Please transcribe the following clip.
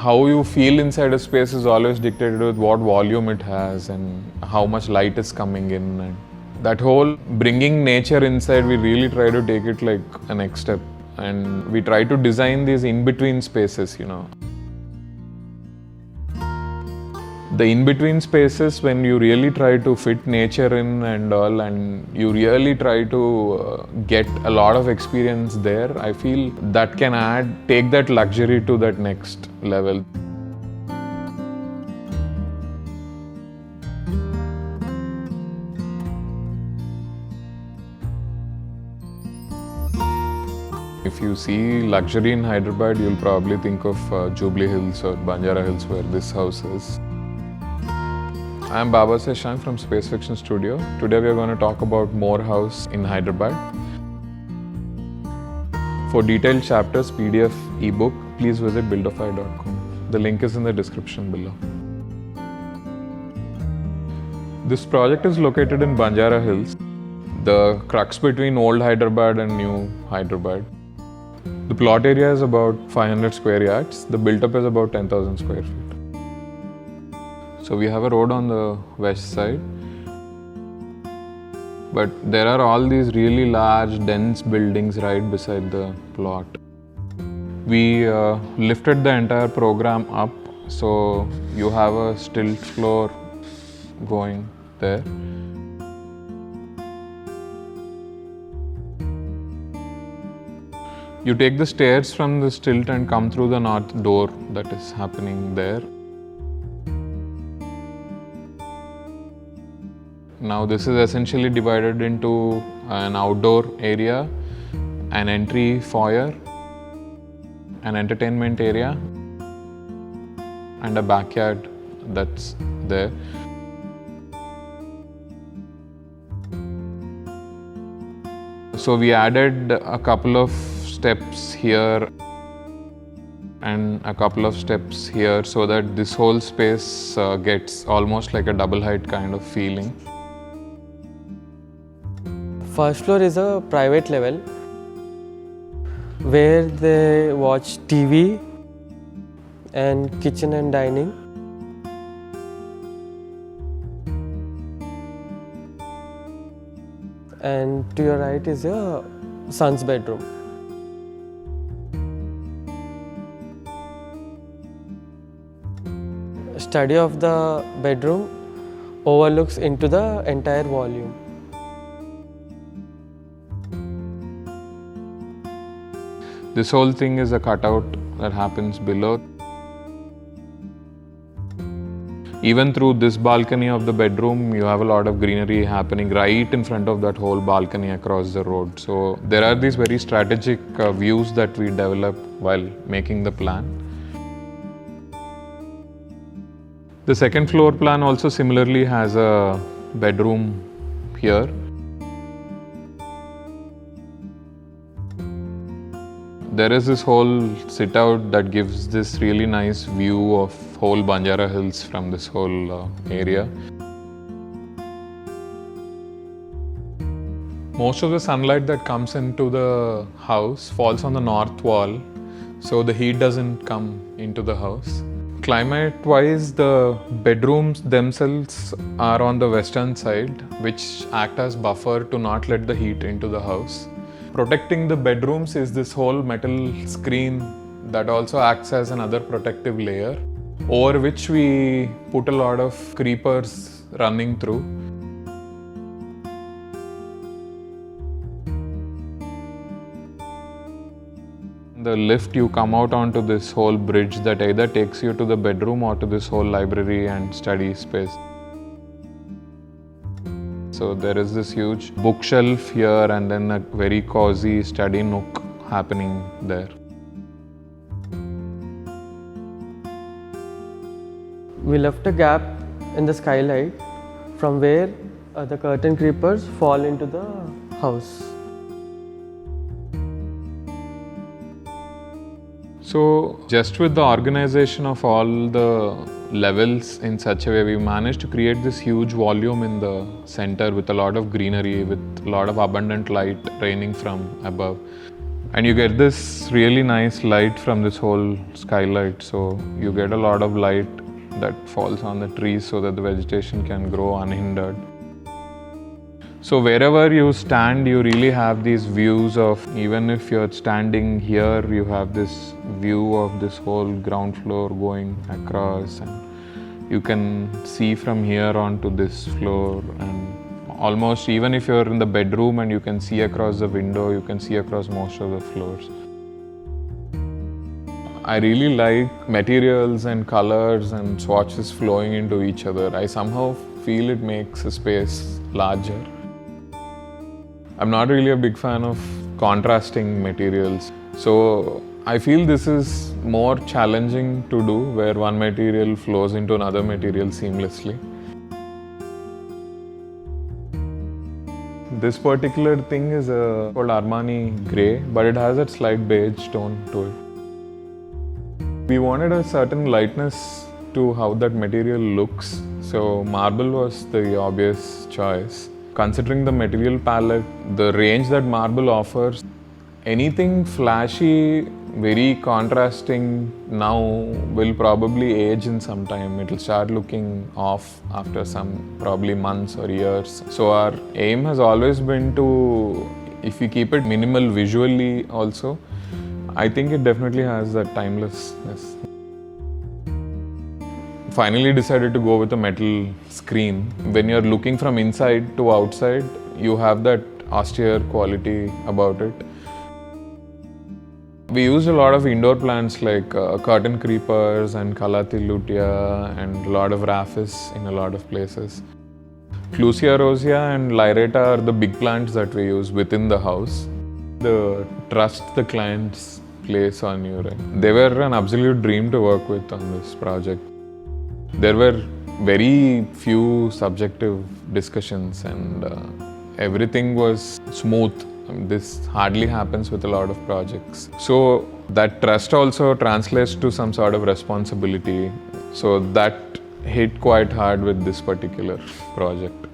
how you feel inside a space is always dictated with what volume it has and how much light is coming in. And that whole bringing nature inside, we really try to take it like a next step. And we try to design these in-between spaces, The in-between spaces, when you really try to fit nature in and all, and you really try to get a lot of experience there, I feel that can take that luxury to that next level. If you see luxury in Hyderabad, you'll probably think of Jubilee Hills or Banjara Hills, where this house is. I am Baba Seshank from Space Fiction Studio. Today we are going to talk about More House in Hyderabad. For detailed chapters, PDF, ebook, please visit buildofy.com. The link is in the description below. This project is located in Banjara Hills, the crux between old Hyderabad and new Hyderabad. The plot area is about 500 square yards. The built-up is about 10,000 square feet. So we have a road on the west side, but there are all these really large, dense buildings right beside the plot. We lifted the entire program up, so you have a stilt floor going there. You take the stairs from the stilt and come through the north door that is happening there. Now this is essentially divided into an outdoor area, an entry foyer, an entertainment area, and a backyard that's there. So we added a couple of steps here and a couple of steps here so that this whole space gets almost like a double height kind of feeling. First floor is a private level where they watch TV and kitchen and dining. And to your right is your son's bedroom. Study of the bedroom overlooks into the entire volume. This whole thing is a cutout that happens below. Even through this balcony of the bedroom, you have a lot of greenery happening right in front of that whole balcony across the road. So there are these very strategic views that we develop while making the plan. The second floor plan also similarly has a bedroom here. There is this whole sit out that gives this really nice view of whole Banjara Hills from this whole area. Most of the sunlight that comes into the house falls on the north wall, so the heat doesn't come into the house. Climate-wise, the bedrooms themselves are on the western side, which act as buffer to not let the heat into the house. Protecting the bedrooms is this whole metal screen that also acts as another protective layer, over which we put a lot of creepers running through. The lift, you come out onto this whole bridge that either takes you to the bedroom or to this whole library and study space. So there is this huge bookshelf here and then a very cozy study nook happening there. We left a gap in the skylight from where the curtain creepers fall into the house. So just with the organization of all the levels in such a way, we managed to create this huge volume in the center with a lot of greenery, with a lot of abundant light raining from above. And you get this really nice light from this whole skylight. So you get a lot of light that falls on the trees so that the vegetation can grow unhindered. So wherever you stand, you really have these views of, even if you're standing here, you have this view of this whole ground floor going across, and you can see from here onto this floor, and almost even if you're in the bedroom and you can see across the window, you can see across most of the floors. I really like materials and colors and swatches flowing into each other. I somehow feel it makes a space larger. I'm not really a big fan of contrasting materials. So I feel this is more challenging to do, where one material flows into another material seamlessly. This particular thing is called Armani Grey, but it has a slight beige tone to it. We wanted a certain lightness to how that material looks, so marble was the obvious choice. Considering the material palette, the range that marble offers, anything flashy, very contrasting now will probably age in some time. It will start looking off after some probably months or years. So our aim has always been to, if we keep it minimal visually also, I think it definitely has that timelessness. Finally decided to go with a metal screen. When you're looking from inside to outside, you have that austere quality about it. We used a lot of indoor plants like curtain creepers and calathi lutea and a lot of rhaphis in a lot of places. Clusia rosea and lyrata are the big plants that we use within the house. The trust the clients place on you, right? They were an absolute dream to work with on this project. There were very few subjective discussions and everything was smooth. This hardly happens with a lot of projects. So that trust also translates to some sort of responsibility. So that hit quite hard with this particular project.